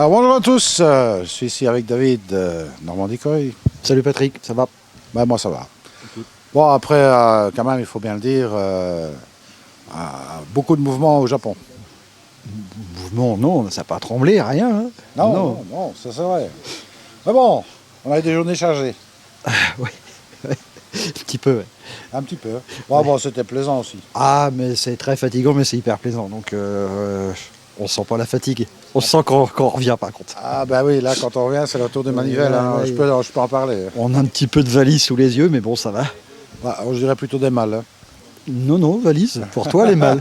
Alors bonjour à tous, je suis ici avec David, Normandie Coy. Salut Patrick, ça va? Ben, moi ça va. Bon après, quand même il faut bien le dire, beaucoup de mouvements au Japon. Mouvement, non, ça n'a pas tremblé, rien. Hein. Non, ça c'est vrai. Mais bon, on a eu des journées chargées. Oui, un petit peu. Ouais. Un petit peu. Bon, c'était plaisant aussi. Ah, mais c'est très fatigant, mais c'est hyper plaisant. Donc on sent pas la fatigue. On sent qu'on revient par contre. Ah ben oui, là quand on revient c'est le retour des manivelles, hein. Je peux en parler. On a un petit peu de valise sous les yeux, mais bon, ça va. Je dirais plutôt des mâles. Hein. Non, valise, pour toi les mâles.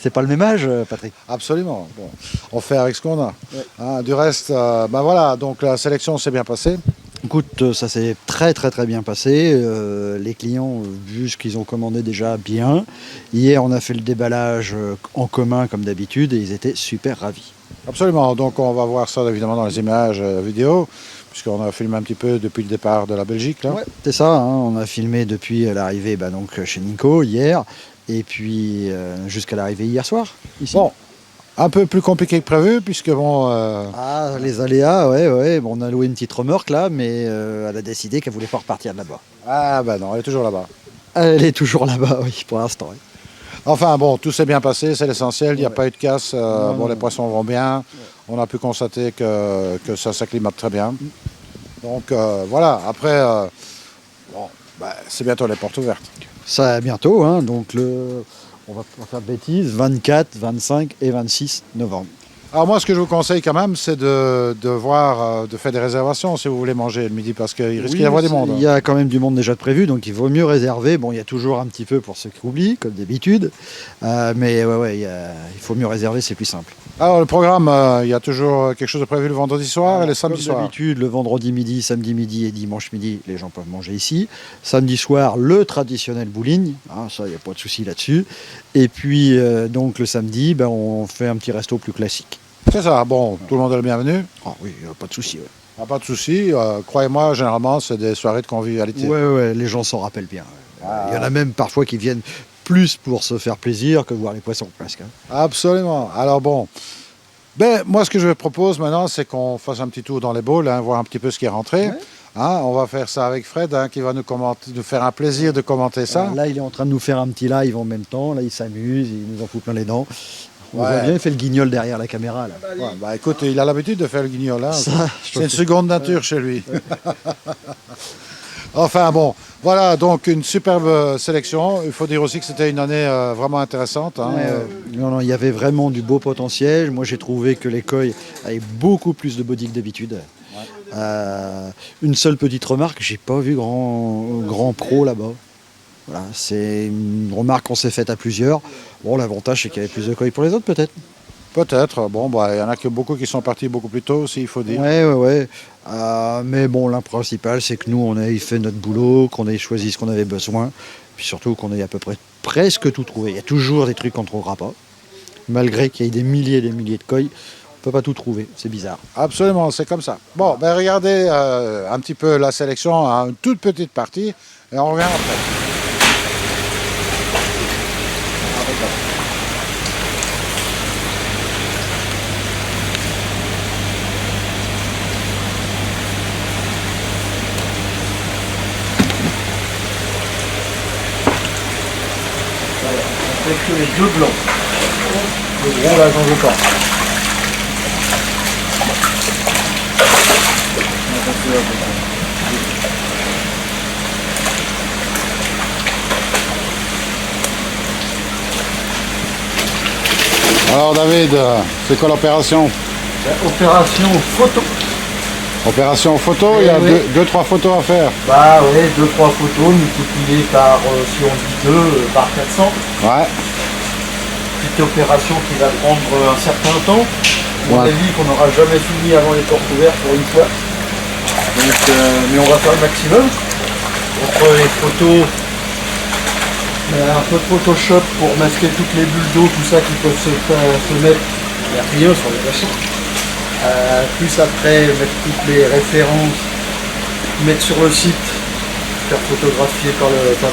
C'est pas le même âge, Patrick. Absolument. Bon, on fait avec ce qu'on a. Ouais. Hein, du reste, voilà, donc la sélection s'est bien passée. Écoute, ça s'est très bien passé. Les clients ont vu ce qu'ils ont commandé déjà bien. Hier, on a fait le déballage en commun comme d'habitude et ils étaient super ravis. Absolument, donc on va voir ça évidemment dans les images vidéo, puisqu'on a filmé un petit peu depuis le départ de la Belgique. Là. Ouais, c'est ça, hein, on a filmé depuis l'arrivée donc, chez Nico hier, et puis jusqu'à l'arrivée hier soir, ici. Bon, un peu plus compliqué que prévu, puisque bon... Ah, les aléas, ouais, bon, on a loué une petite remorque là, mais elle a décidé qu'elle voulait pas repartir de là-bas. Ah ben non, elle est toujours là-bas. Elle est toujours là-bas, oui, pour l'instant. Oui. Enfin bon, tout s'est bien passé, c'est l'essentiel, il n'y a pas eu de casse, Non. Les poissons vont bien, on a pu constater que ça s'acclimate très bien. Donc voilà, après, c'est bientôt les portes ouvertes. Ça bientôt, hein, donc on va pas faire de bêtises, 24, 25 et 26 novembre. Alors moi, ce que je vous conseille quand même, c'est de faire des réservations si vous voulez manger le midi, parce qu'il risque d'y avoir du monde. Il y a quand même du monde déjà de prévu, donc il vaut mieux réserver. Bon, il y a toujours un petit peu pour ceux qui oublient, comme d'habitude, mais il faut mieux réserver, c'est plus simple. Alors le programme, il y a toujours quelque chose de prévu le vendredi soir et le samedi soir. Comme d'habitude, le vendredi midi, samedi midi et dimanche midi, les gens peuvent manger ici. Samedi soir, le traditionnel bowling, hein, ça, il n'y a pas de souci là-dessus. Et puis, donc le samedi, on fait un petit resto plus classique. C'est ça, bon, tout le monde est le bienvenu. Ah oui, pas de souci. Ouais. Ah, pas de souci, croyez-moi, généralement, c'est des soirées de convivialité. Ouais, les gens s'en rappellent bien. Il y en a même parfois qui viennent plus pour se faire plaisir que voir les poissons, presque. Hein. Absolument. Alors bon, moi, ce que je propose maintenant, c'est qu'on fasse un petit tour dans les bowls, hein, voir un petit peu ce qui est rentré. Ouais. Hein, on va faire ça avec Fred, hein, qui va nous faire un plaisir de commenter ça. Là, il est en train de nous faire un petit live en même temps. Là, il s'amuse, il nous en fout plein les dents. On voit bien, il fait le guignol derrière la caméra. Là. Ouais, écoute, il a l'habitude de faire le guignol. Hein. C'est une seconde nature chez lui. Enfin bon, voilà, donc une superbe sélection. Il faut dire aussi que c'était une année vraiment intéressante. Hein. Non, il y avait vraiment du beau potentiel. Moi, j'ai trouvé que les koi avaient beaucoup plus de body que d'habitude. Ouais. Une seule petite remarque, j'ai pas vu grand pro là-bas. Voilà, c'est une remarque qu'on s'est faite à plusieurs. Bon, l'avantage, c'est qu'il y avait plus de koi pour les autres, peut-être. Peut-être. Bon, il y en a beaucoup qui sont partis beaucoup plus tôt aussi, il faut dire. Ouais. Mais bon, le principal, c'est que nous, on ait fait notre boulot, qu'on ait choisi ce qu'on avait besoin, puis surtout qu'on ait à peu près presque tout trouvé. Il y a toujours des trucs qu'on ne trouvera pas. Malgré qu'il y ait des milliers et des milliers de koi, on ne peut pas tout trouver. C'est bizarre. Absolument, c'est comme ça. Bon, regardez un petit peu la sélection, hein, une toute petite partie, et on revient après. Que les deux blancs. Le gros là j'en veux pas. Alors David, c'est quoi l'opération? Opération photo. Opération photo, il y a 2-3 photos à faire. Bah ouais, 2-3 photos multipliées par, si on dit 2, par 400. Ouais. Petite opération qui va prendre un certain temps. À mon avis qu'on n'aura jamais fini avant les portes ouvertes pour une fois. Donc, mais on va faire le maximum. Entre les photos, un peu de Photoshop pour masquer toutes les bulles d'eau, tout ça qui peuvent se mettre. Il n'y a rien sur les poissons. Plus après mettre toutes les références, mettre sur le site, faire photographier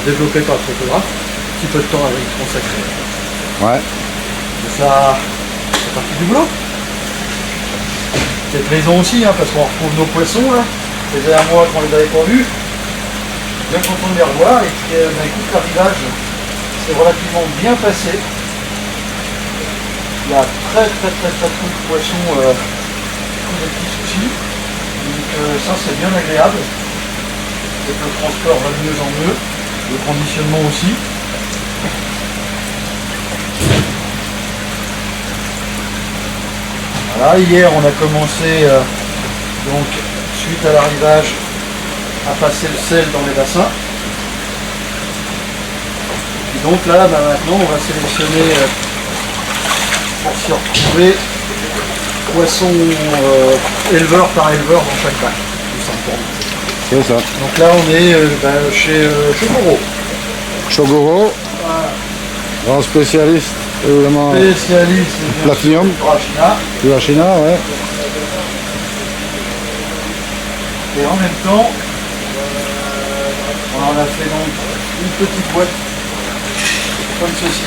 développer par le photographe, un petit peu de temps à y consacrer. Ouais. Mais ça, c'est parti du boulot. C'est plaisant aussi, hein, parce qu'on retrouve nos poissons là. Ça faisait un mois qu'on les avait pas vus. Bien content de les revoir. Et puis écoute, l'arrivage s'est relativement bien passé. Il y a très peu de poissons qui ont des petits soucis. Donc ça c'est bien agréable. Et le transport va de mieux en mieux. Le conditionnement aussi. Voilà, hier on a commencé, donc suite à l'arrivage, à passer le sel dans les bassins. Et donc là, maintenant on va sélectionner pour s'y retrouver poisson éleveur par éleveur dans chaque bac, tout simplement. C'est ça. Donc là on est chez Chogoro. Chogoro, grand spécialiste, évidemment. Spécialiste Platinum. de la China. Ouais. Et en même temps, on en a fait donc une petite boîte comme ceci.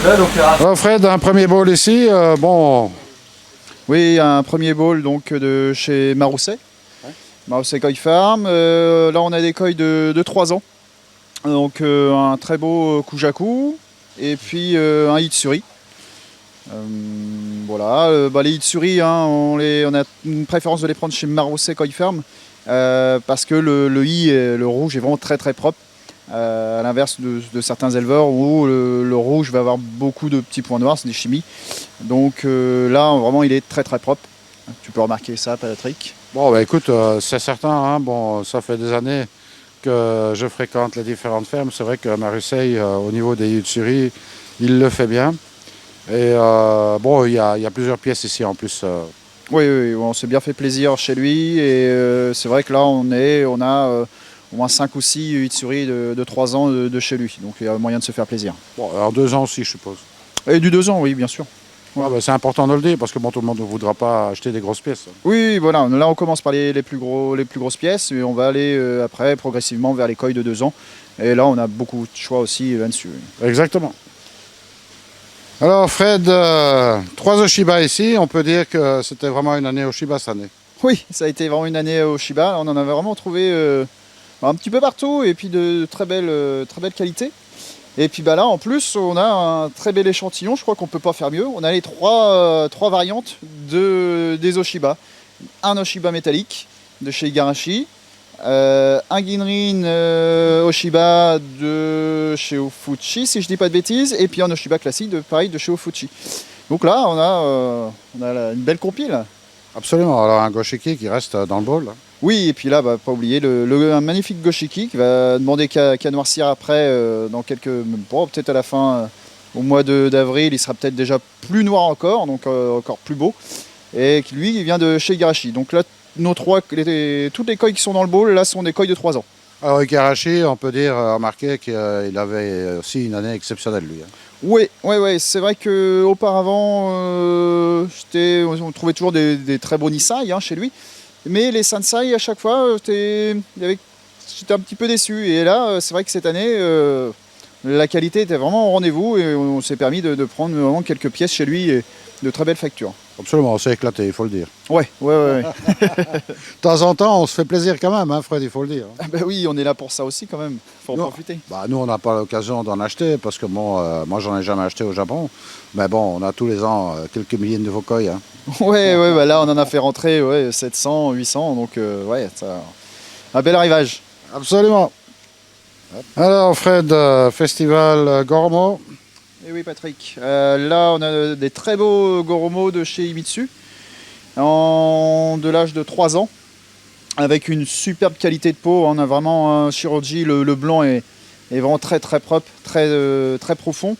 Là, l'opération. Alors Fred, un premier bowl ici, bon, Oui, un premier bowl donc de chez Marousset, Marousset Koi Farm. Là, on a des koi de 3 ans. Donc un très beau Kujaku et puis un Itsuri. Voilà, les Itsuri, hein, on a une préférence de les prendre chez Marousset Koi Farm parce que le I, le rouge, est vraiment très propre. À l'inverse de certains éleveurs où le rouge va avoir beaucoup de petits points noirs, c'est des chimies. Donc là, vraiment, il est très propre. Tu peux remarquer ça, Patrick. bon bah, écoute, c'est certain, hein, bon, ça fait des années que je fréquente les différentes fermes. C'est vrai que Marousset, au niveau des Itsuri, il le fait bien. Et bon, il y a plusieurs pièces ici en plus. Oui, on s'est bien fait plaisir chez lui. Et c'est vrai que là, on a au moins 5 ou 6 Itsuri de 3 ans de chez lui. Donc il y a moyen de se faire plaisir. Bon, alors 2 ans aussi, je suppose. Et du 2 ans, oui, bien sûr. Ouais, bah, c'est important de le dire parce que bon, tout le monde ne voudra pas acheter des grosses pièces. Oui, voilà. Là, on commence par les plus grosses pièces. Et on va aller après progressivement vers les koi de 2 ans. Et là, on a beaucoup de choix aussi là-dessus. Exactement. Alors Fred, 3 Oshiba ici, on peut dire que c'était vraiment une année Oshiba cette année. Oui, ça a été vraiment une année au Shiba. On en avait vraiment trouvé un petit peu partout et puis de très belle qualité. Et puis là, en plus, on a un très bel échantillon. Je crois qu'on ne peut pas faire mieux. On a les trois variantes des Oshiba. Un Oshiba métallique de chez Igarashi. Un Ginrin Oshiba de chez Ofuchi, si je dis pas de bêtises, et puis un Oshiba classique pareil de chez Ofuchi. Donc là, on a une belle compile. Absolument, alors un Goshiki qui reste dans le bol. Oui, et puis là, pas oublier un magnifique Goshiki qui va demander qu'à noircir après, dans peut-être à la fin, au mois d'avril, il sera peut-être déjà plus noir encore, donc encore plus beau, et qui lui, il vient de chez Igarashi. Donc là, toutes les koi qui sont dans le bowl, là, sont des koi de 3 ans. Alors Igarashi, on peut dire, remarquer qu'il avait aussi une année exceptionnelle lui. Oui, c'est vrai qu'auparavant, on trouvait toujours des très beaux Nisai chez lui, mais les Sansai, à chaque fois, j'étais un petit peu déçu. Et là, c'est vrai que cette année, la qualité était vraiment au rendez-vous et on s'est permis de prendre vraiment quelques pièces chez lui et de très belles factures. Absolument, on s'est éclaté, il faut le dire. Ouais. De temps en temps, on se fait plaisir quand même, hein, Fred, il faut le dire. Ah bah oui, on est là pour ça aussi quand même, faut en profiter. Bah, nous, on n'a pas l'occasion d'en acheter parce que bon, moi, j'en ai jamais acheté au Japon. Mais bon, on a tous les ans quelques milliers de nouveaux koi. Hein. Ouais, là, on en a fait rentrer 700, 800, donc un bel arrivage. Absolument. Alors, Fred, festival Goromo. Et oui, Patrick. Là, on a des très beaux Goromo de chez Himitsu. de l'âge de 3 ans, avec une superbe qualité de peau. On a vraiment un Shiroji, le blanc est vraiment très très propre, très profond.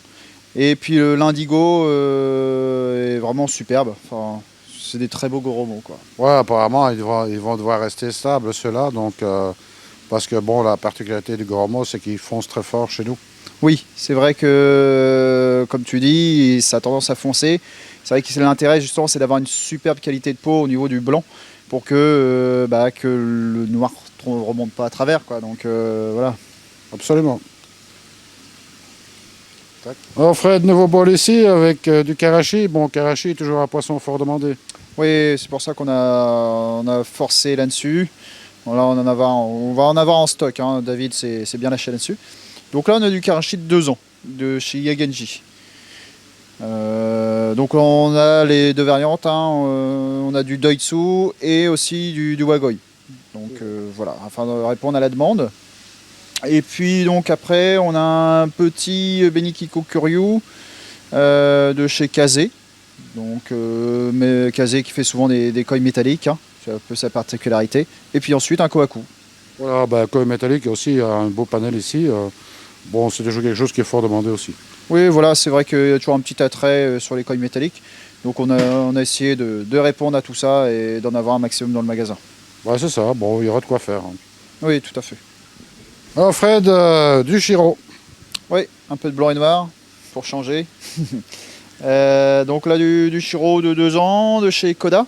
Et puis l'indigo est vraiment superbe. Enfin, c'est des très beaux Goromo, quoi. Ouais, apparemment, ils vont devoir rester stables, ceux-là. Donc, parce que, bon, la particularité du Goromo, c'est qu'ils foncent très fort chez nous. Oui, c'est vrai que, comme tu dis, ça a tendance à foncer. C'est vrai que l'intérêt, justement, c'est d'avoir une superbe qualité de peau au niveau du blanc pour que le noir ne remonte pas à travers, quoi. Donc, voilà. Absolument. Alors Fred, nouveau bol ici avec du karachi. Bon, karachi, toujours un poisson fort demandé. Oui, c'est pour ça qu'on a forcé là-dessus. Bon, là, on va en avoir en stock, hein. David s'est bien lâché là-dessus. Donc là, on a du karachi de 2 ans, de chez Yagenji. Donc on a les 2 variantes, hein. On a du Doitsu et aussi du Wagoi. Donc voilà, afin de répondre à la demande. Et puis donc après, on a un petit Benikiko Kuryu de chez Kaze. Donc mais Kaze qui fait souvent des koi métalliques, hein. C'est un peu sa particularité. Et puis ensuite un Kohaku. Voilà, koi métallique aussi, un beau panel ici. Bon, c'est toujours quelque chose qui est fort demandé aussi. Oui, voilà, c'est vrai qu'il y a toujours un petit attrait sur les koi métalliques. Donc on a essayé de répondre à tout ça et d'en avoir un maximum dans le magasin. Ouais, c'est ça, bon, il y aura de quoi faire. Hein. Oui, tout à fait. Alors Fred, du Shiro. Oui, un peu de blanc et noir pour changer. Donc là du Shiro de 2 ans de chez Koda,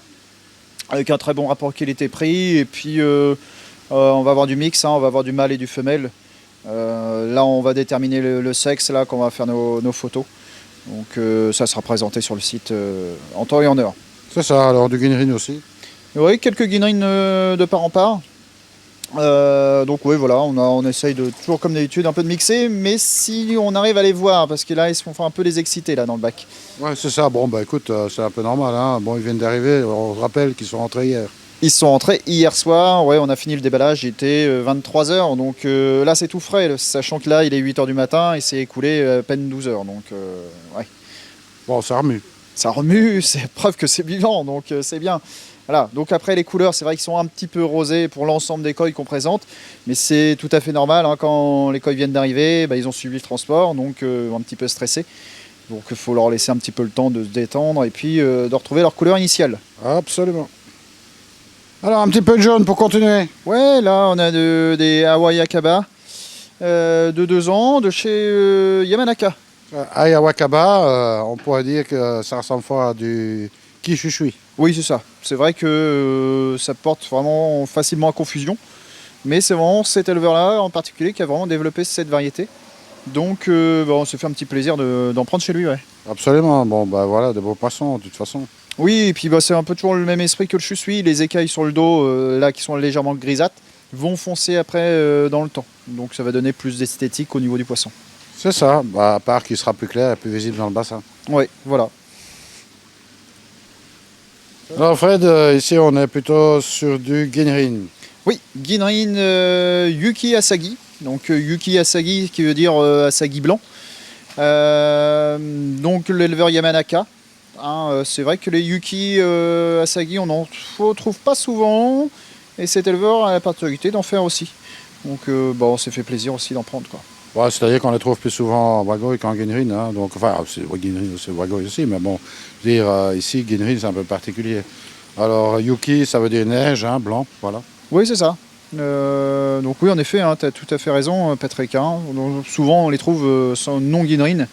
avec un très bon rapport qualité-prix. Et puis on va avoir du mix, hein, on va avoir du mâle et du femelle. Là on va déterminer le sexe, là qu'on va faire nos photos. Donc ça sera présenté sur le site en temps et en heure. C'est ça, alors du Ginrin aussi. Oui, quelques Ginrin de part en part. Donc oui, voilà, on essaye de toujours comme d'habitude un peu de mixer, mais si on arrive à les voir, parce que là ils se font un peu les excités là dans le bac. Ouais, c'est ça, bon, bah écoute, c'est un peu normal, hein. Bon, ils viennent d'arriver, on se rappelle qu'ils sont rentrés hier. Ils sont rentrés hier soir, ouais, on a fini le déballage, il était 23h, donc là c'est tout frais, sachant que là il est 8h du matin, il s'est écoulé à peine 12h, donc ouais. Bon, ça remue. Ça remue, c'est preuve que c'est vivant, donc c'est bien. Voilà, donc après les couleurs, c'est vrai qu'ils sont un petit peu rosés pour l'ensemble des koi qu'on présente, mais c'est tout à fait normal, hein, quand les koi viennent d'arriver, ils ont suivi le transport, donc un petit peu stressés. Donc il faut leur laisser un petit peu le temps de se détendre et puis de retrouver leur couleur initiale. Absolument. Alors, un petit peu de jaune pour continuer. Ouais, là on a des Hawaii Akaba de 2 ans de chez Yamanaka. Ayawakaba, on pourrait dire que ça ressemble fort à du Kishishui. Oui, c'est ça. C'est vrai que ça porte vraiment facilement à confusion. Mais c'est vraiment cet éleveur-là en particulier qui a vraiment développé cette variété. Donc on s'est fait un petit plaisir d'en prendre chez lui. Ouais. Absolument, bon, bah voilà, de beaux poissons, de toute façon. Oui, et puis c'est un peu toujours le même esprit que le chusui. Les écailles sur le dos, là qui sont légèrement grisâtres, vont foncer après dans le temps. Donc ça va donner plus d'esthétique au niveau du poisson. C'est ça, bah, à part qu'il sera plus clair et plus visible dans le bassin. Oui, voilà. Alors Fred, ici on est plutôt sur du Ginrin. Oui, Ginrin Yuki Asagi. Donc Yuki Asagi qui veut dire Asagi blanc. Donc l'éleveur Yamanaka. Hein, c'est vrai que les Yuki Asagi, on n'en trouve pas souvent. Et cet éleveur a la particularité d'en faire aussi. Donc on s'est fait plaisir aussi d'en prendre, quoi. Ouais, c'est-à-dire qu'on les trouve plus souvent en Wagoi qu'en Ginrin. Hein. Donc, enfin, c'est Ginrin, c'est Wagoi aussi, mais bon, je veux dire, ici, Ginrin, c'est un peu particulier. Alors, Yuki, ça veut dire neige, hein, blanc, voilà. Oui, c'est ça. Donc oui, en effet, hein, tu as tout à fait raison, Patrick. Hein. Donc, souvent, on les trouve sans non Ginrin.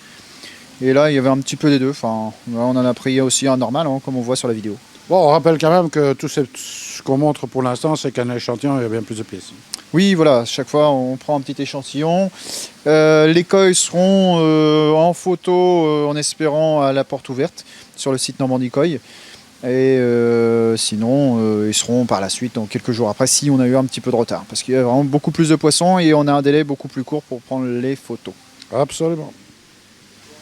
Et là, il y avait un petit peu des deux. Enfin, là, on en a pris aussi un normal, hein, comme on voit sur la vidéo. Bon, on rappelle quand même que tout ce qu'on montre pour l'instant, c'est qu'un échantillon, il y a bien plus de pièces. Oui, voilà, chaque fois on prend un petit échantillon. Les koi seront en photo, en espérant à la porte ouverte sur le site Normandie Koi. Et sinon, ils seront par la suite, dans quelques jours après, si on a eu un petit peu de retard. Parce qu'il y a vraiment beaucoup plus de poissons et on a un délai beaucoup plus court pour prendre les photos. Absolument.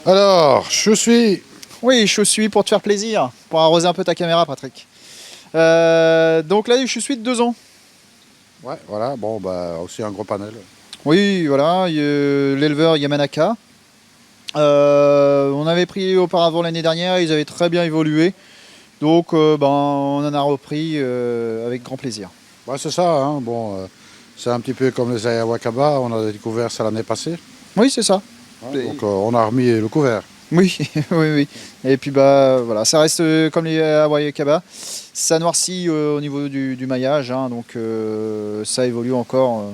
Alors, je suis... Oui, je suis pour te faire plaisir, pour arroser un peu ta caméra, Patrick. Donc là, je suis de 2 ans. Ouais, voilà, bon, bah, aussi un gros panel. Oui, voilà, l'éleveur Yamanaka. On avait pris auparavant l'année dernière, ils avaient très bien évolué. Donc on en a repris avec grand plaisir. Ouais, c'est ça, hein. Bon, c'est un petit peu comme les Ayawakaba, on a découvert ça l'année passée. Oui, c'est ça. Hein, donc on a remis le couvert. Oui, oui, oui. Et puis voilà, ça reste comme les Hawaii Kaba. Ça noircit au niveau du maillage, hein, donc ça évolue encore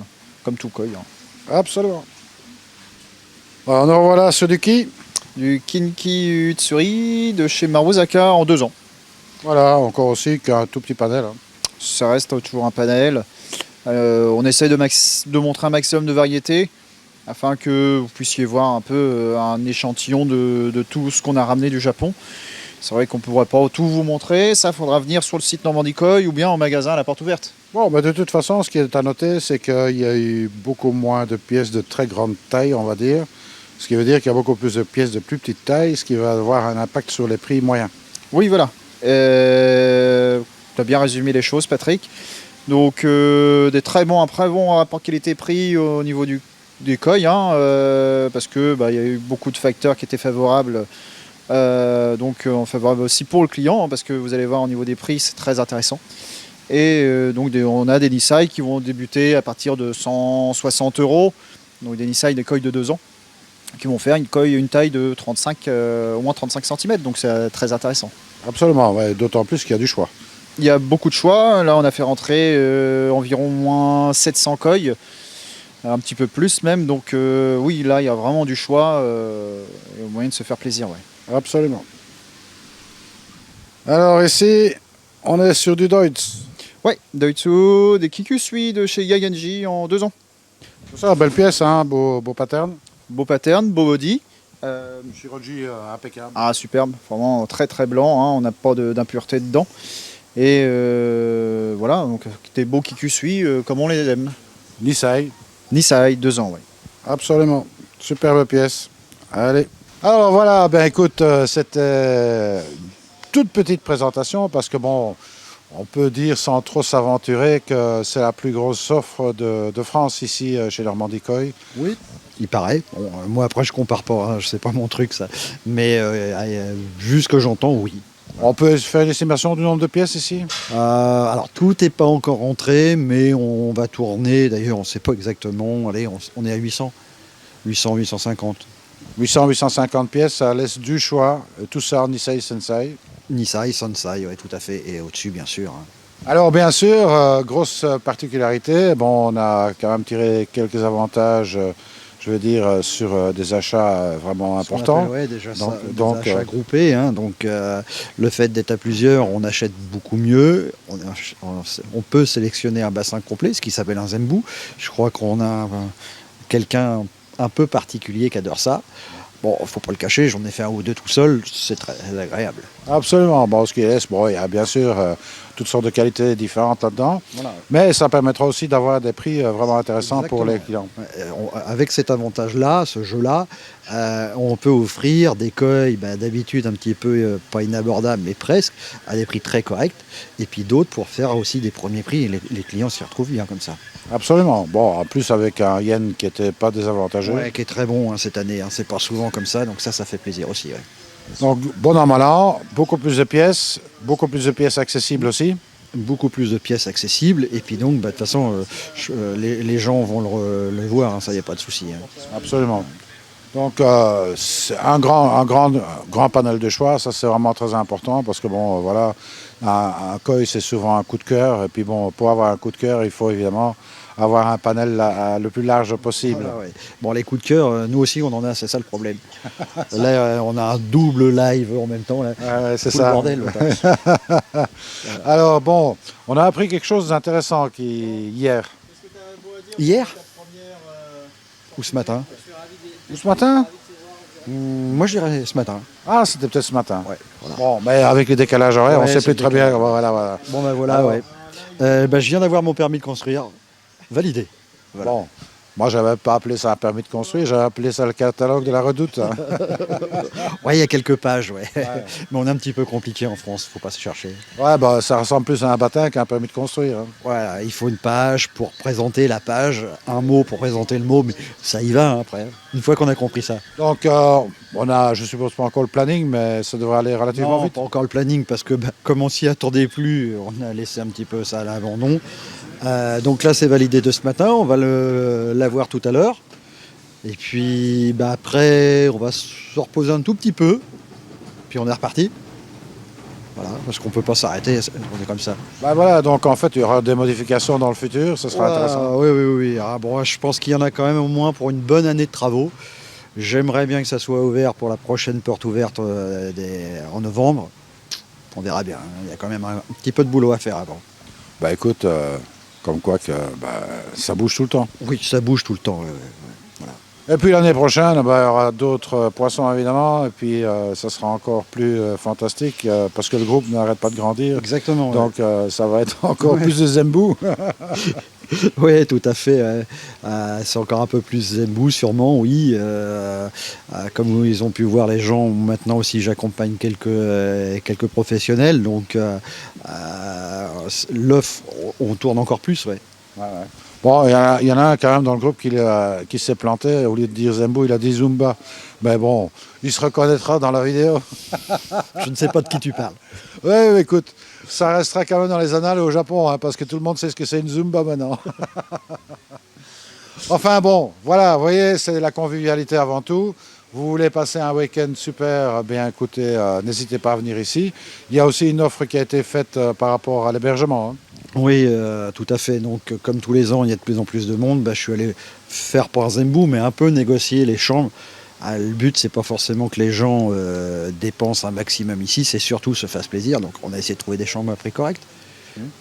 comme tout koi. Hein. Absolument. Alors, nous revoilà sur du ki. Du Kinki Utsuri de chez Maruzaka en 2 ans. Voilà, encore aussi qu'un tout petit panel. Hein. Ça reste toujours un panel. On essaye de montrer un maximum de variété afin que vous puissiez voir un peu un échantillon de tout ce qu'on a ramené du Japon. C'est vrai qu'on ne pourra pas tout vous montrer, ça faudra venir sur le site Normandie Koi ou bien en magasin à la porte ouverte. Bon, bah de toute façon, ce qui est à noter, c'est qu'il y a eu beaucoup moins de pièces de très grande taille, on va dire. Ce qui veut dire qu'il y a beaucoup plus de pièces de plus petite taille, ce qui va avoir un impact sur les prix moyens. Oui, voilà. Tu as bien résumé les choses, Patrick. Donc, un très bon rapport qualité-prix au niveau des koi, hein, parce que y a eu beaucoup de facteurs qui étaient favorables. Favorable aussi pour le client, hein, parce que vous allez voir au niveau des prix, c'est très intéressant. Et on a des Nisai qui vont débuter à partir de 160 €. Donc des Nisai, des koi de 2 ans, qui vont faire une taille de 35, au moins 35 cm. Donc c'est très intéressant. Absolument, ouais, d'autant plus qu'il y a du choix. Il y a beaucoup de choix. Là, on a fait rentrer environ moins 700 koi, un petit peu plus même. Donc oui, là, il y a vraiment du choix et au moyen de se faire plaisir. Ouais. Absolument. Alors ici, on est sur du Deutz. Ouais, Doitsu, des Kikusui de chez Yagenji en 2 ans. C'est ça, belle pièce, hein, beau pattern. Beau pattern, beau body. Shiroji impeccable. Ah, superbe, vraiment très très blanc, hein, on n'a pas d'impureté dedans. Et voilà, donc des beaux Kikusui comme on les aime. Nisai. Nisai, 2 ans, ouais. Absolument, superbe pièce. Allez. Alors voilà, ben écoute, c'était une toute petite présentation parce que bon, on peut dire sans trop s'aventurer que c'est la plus grosse offre de France ici chez Normandie Koi. Oui, il paraît. Bon, moi après je compare pas, hein, c'est pas mon truc ça. Mais vu ce que j'entends, oui. On peut faire une estimation du nombre de pièces ici? Alors tout n'est pas encore rentré, mais on va tourner. D'ailleurs, on ne sait pas exactement. Allez, on est à 800, 850. 800-850 pièces, ça laisse du choix. Tout ça en Nisei Sensei. Nisai, Sansai, oui, tout à fait. Et au-dessus, bien sûr. Hein. Alors bien sûr, grosse particularité, bon, on a quand même tiré quelques avantages, je veux dire, sur des achats vraiment importants. Oui, déjà donc, ça, donc, des achats groupés. Hein, donc le fait d'être à plusieurs, on achète beaucoup mieux. On peut sélectionner un bassin complet, ce qui s'appelle un Zembu. Je crois qu'on a quelqu'un un peu particulier qui adore ça. Bon, faut pas le cacher, j'en ai fait un ou deux tout seul, c'est très agréable. Absolument. Bon, ce qui est, bon, il y a bien sûr toutes sortes de qualités différentes là-dedans, Voilà. mais ça permettra aussi d'avoir des prix vraiment intéressants Exactement. pour les clients. Avec cet avantage-là, ce jeu-là, on peut offrir des koi d'habitude un petit peu pas inabordables, mais presque, à des prix très corrects, et puis d'autres pour faire aussi des premiers prix, et les clients s'y retrouvent bien comme ça. Absolument. Bon, en plus avec un yen qui n'était pas désavantageux. Ouais, qui est très bon hein, cette année, hein. C'est pas souvent comme ça, donc ça fait plaisir aussi. Ouais. Donc, bon an, mal an, beaucoup plus de pièces accessibles aussi. Beaucoup plus de pièces accessibles, et puis donc, de toute façon, les gens vont le voir, hein, ça, il n'y a pas de souci. Hein. Absolument. Donc, c'est un grand panel de choix, ça c'est vraiment très important, parce que bon, voilà, un koi c'est souvent un coup de cœur, et puis bon, pour avoir un coup de cœur, il faut évidemment avoir un panel le plus large possible. Voilà, ouais. Bon, les coups de cœur, nous aussi on en a, c'est ça le problème. Là, on a un double live en même temps. Là. C'est tout ça. le bordel. Alors bon, on a appris quelque chose d'intéressant hier. Hier ou ce matin? Ou ce matin? Moi je dirais ce matin. Ah, c'était peut-être ce matin. Ouais, voilà. Bon, mais avec le décalage horaire, Ouais, on ne sait c'est plus très bien. Voilà. Bon ben voilà, Alors, ouais. Je viens d'avoir mon permis de construire validé. Voilà. Bon, Moi, j'avais pas appelé ça un permis de construire, j'avais appelé ça le catalogue de la Redoute. Hein. Ouais, il y a quelques pages, ouais. Mais on est un petit peu compliqué en France, faut pas se chercher. Ouais, bah, ça ressemble plus à un baptême qu'à un permis de construire. Hein. Voilà, il faut une page pour présenter la page, un mot pour présenter le mot, mais ça y va hein, après. Une fois qu'on a compris ça. Donc, on a, je suppose pas encore le planning, mais ça devrait aller relativement Non, vite. pas encore le planning parce que comme on s'y attendait plus, on a laissé un petit peu ça à l'abandon. Donc là, c'est validé de ce matin. On va l'avoir tout à l'heure. Et puis après, on va se reposer un tout petit peu. Puis on est reparti. Voilà, parce qu'on peut pas s'arrêter. On est comme ça. Bah voilà, donc en fait, il y aura des modifications dans le futur, ce sera intéressant. Oui, oui, oui. Ah, bon, je pense qu'il y en a quand même au moins pour une bonne année de travaux. J'aimerais bien que ça soit ouvert pour la prochaine porte ouverte en novembre. On verra bien. Il y a quand même un petit peu de boulot à faire avant. Bah écoute, comme quoi que ça bouge tout le temps. Oui, ça bouge tout le temps. Et puis l'année prochaine, il y aura d'autres poissons évidemment, et puis ça sera encore plus fantastique parce que le groupe n'arrête pas de grandir. Exactement. Donc ça va être encore plus de Zembou. Oui, tout à fait. C'est encore un peu plus Zembou, sûrement, oui. Comme ils ont pu voir les gens, maintenant aussi j'accompagne quelques professionnels, donc l'offre, on tourne encore plus, ouais. Ouais, ouais. Bon, il y en a un quand même dans le groupe qui s'est planté, au lieu de dire Zembou, il a dit Zumba. Mais bon, il se reconnaîtra dans la vidéo. Je ne sais pas de qui tu parles. Oui, écoute, ça restera quand même dans les annales au Japon, hein, parce que tout le monde sait ce que c'est une Zumba maintenant. Enfin bon, voilà, vous voyez, c'est la convivialité avant tout. Vous voulez passer un week-end super, bien écoutez, n'hésitez pas à venir ici. Il y a aussi une offre qui a été faite par rapport à l'hébergement. Hein. Oui, tout à fait. Donc, comme tous les ans, il y a de plus en plus de monde. Je suis allé faire pour Zembou, mais un peu négocier les chambres. Le but, c'est pas forcément que les gens dépensent un maximum ici, c'est surtout se fassent plaisir. Donc, on a essayé de trouver des chambres à prix correct.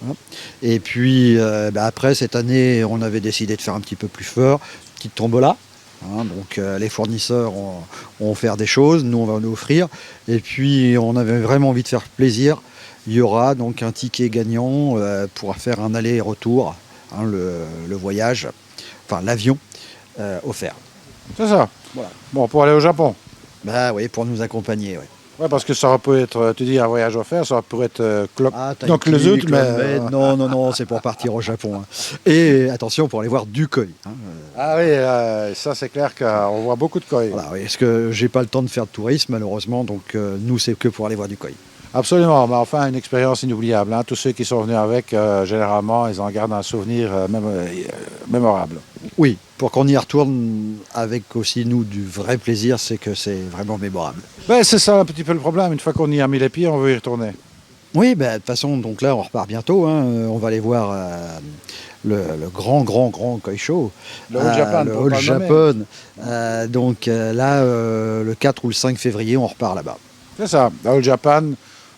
Voilà. Et puis, après, cette année, on avait décidé de faire un petit peu plus fort. Petite tombola. Donc, les fournisseurs ont offert des choses, nous, on va en offrir. Et puis, on avait vraiment envie de faire plaisir. Il y aura donc un ticket gagnant pour faire un aller-retour, le voyage, enfin l'avion offert. C'est ça. Voilà. Bon, pour aller au Japon. Oui, pour nous accompagner, oui. Ouais, parce que ça peut être, tu dis un voyage offert, ça pourrait être donc le les autres, mais non, c'est pour partir au Japon. Hein. Et attention, pour aller voir du koi. Hein. Ah oui, ça c'est clair qu'on voit beaucoup de koi. Voilà, oui, parce que j'ai pas le temps de faire de tourisme malheureusement, donc nous c'est que pour aller voir du koi. Absolument, mais enfin une expérience inoubliable. Hein. Tous ceux qui sont venus avec, généralement, ils en gardent un souvenir mémorable. Oui, pour qu'on y retourne avec aussi nous du vrai plaisir, c'est que c'est vraiment mémorable. Ben, c'est ça un petit peu le problème. Une fois qu'on y a mis les pieds, on veut y retourner. Oui, de toute façon, donc là on repart bientôt. Hein. On va aller voir le grand koi show. Le All Japan. Le All Japan. Donc là, le 4 ou le 5 février, on repart là-bas. C'est ça, le All Japan.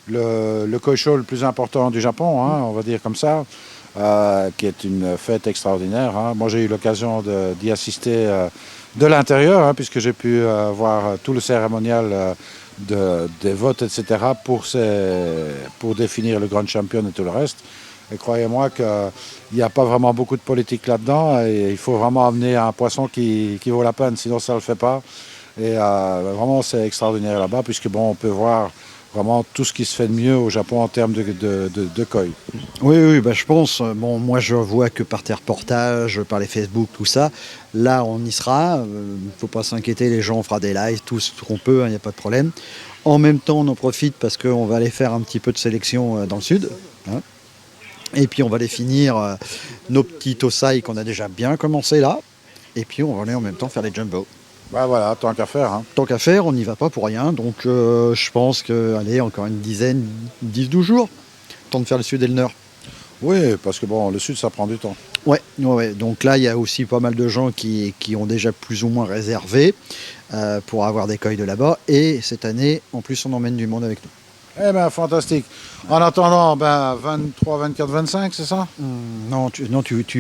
Le koi show le plus important du Japon, hein, on va dire comme ça, qui est une fête extraordinaire. Hein. Moi, j'ai eu l'occasion d'y assister de l'intérieur, hein, puisque j'ai pu voir tout le cérémonial des votes, etc., pour définir le grand champion et tout le reste. Et croyez-moi qu'il n'y a pas vraiment beaucoup de politique là-dedans, et il faut vraiment amener un poisson qui vaut la peine, sinon ça ne le fait pas. Et vraiment, c'est extraordinaire là-bas, puisque bon, on peut voir vraiment tout ce qui se fait de mieux au Japon en termes de koi. Oui, je pense. Bon, moi, je vois que par tes reportages, par les Facebook, tout ça. Là, on y sera. Il ne faut pas s'inquiéter, les gens, on fera des lives, tout ce qu'on peut, il n'y a pas de problème. En même temps, on en profite parce qu'on va aller faire un petit peu de sélection dans le sud. Hein. Et puis, on va aller finir nos petits Tosai qu'on a déjà bien commencé là. Et puis, on va aller en même temps faire les jumbo. Ben voilà, tant qu'à faire. Hein. Tant qu'à faire, on n'y va pas pour rien. Donc je pense que, allez, encore une dizaine, 10-12 jours, temps de faire le sud et le nord. Oui, parce que bon, le sud, ça prend du temps. Ouais. Donc là, il y a aussi pas mal de gens qui ont déjà plus ou moins réservé pour avoir des koi de là-bas. Et cette année, en plus, on emmène du monde avec nous. Eh bien, fantastique. En attendant, 23, 24, 25, c'est ça? Non, tu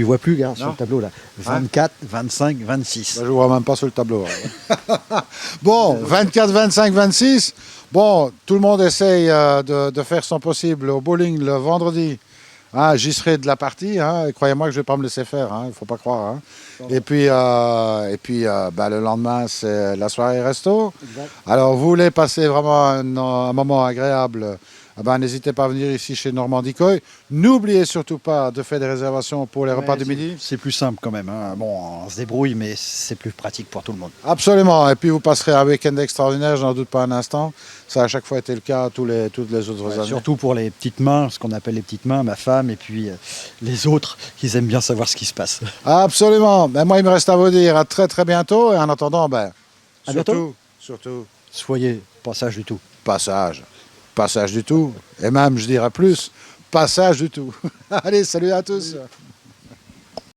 vois plus, regarde, sur le tableau là. 24, 25, 26. Je ne vois même pas sur le tableau. Bon, 24, 25, 26. Bon, tout le monde essaye de faire son possible au bowling le vendredi Hein, j'y serai de la partie, hein, et croyez-moi que je ne vais pas me laisser faire, hein, il ne faut pas croire. Hein. Et puis, le lendemain, c'est la soirée resto. Exact. Alors, vous voulez passer vraiment un moment agréable, n'hésitez pas à venir ici chez Normandie Coy. N'oubliez surtout pas de faire des réservations pour les repas du midi. C'est plus simple quand même. Hein. Bon, on se débrouille, mais c'est plus pratique pour tout le monde. Absolument. Et puis, vous passerez un week-end extraordinaire, je n'en doute pas un instant. Ça a à chaque fois été le cas toutes les autres années. Surtout pour les petites mains, ce qu'on appelle les petites mains, ma femme et puis les autres, ils aiment bien savoir ce qui se passe. Absolument. Ben, moi, il me reste à vous dire à très très bientôt. Et en attendant, À bientôt. surtout, Soyez passage du tout. passage du tout. Et même, je dirais plus, passage du tout. Allez, salut à tous.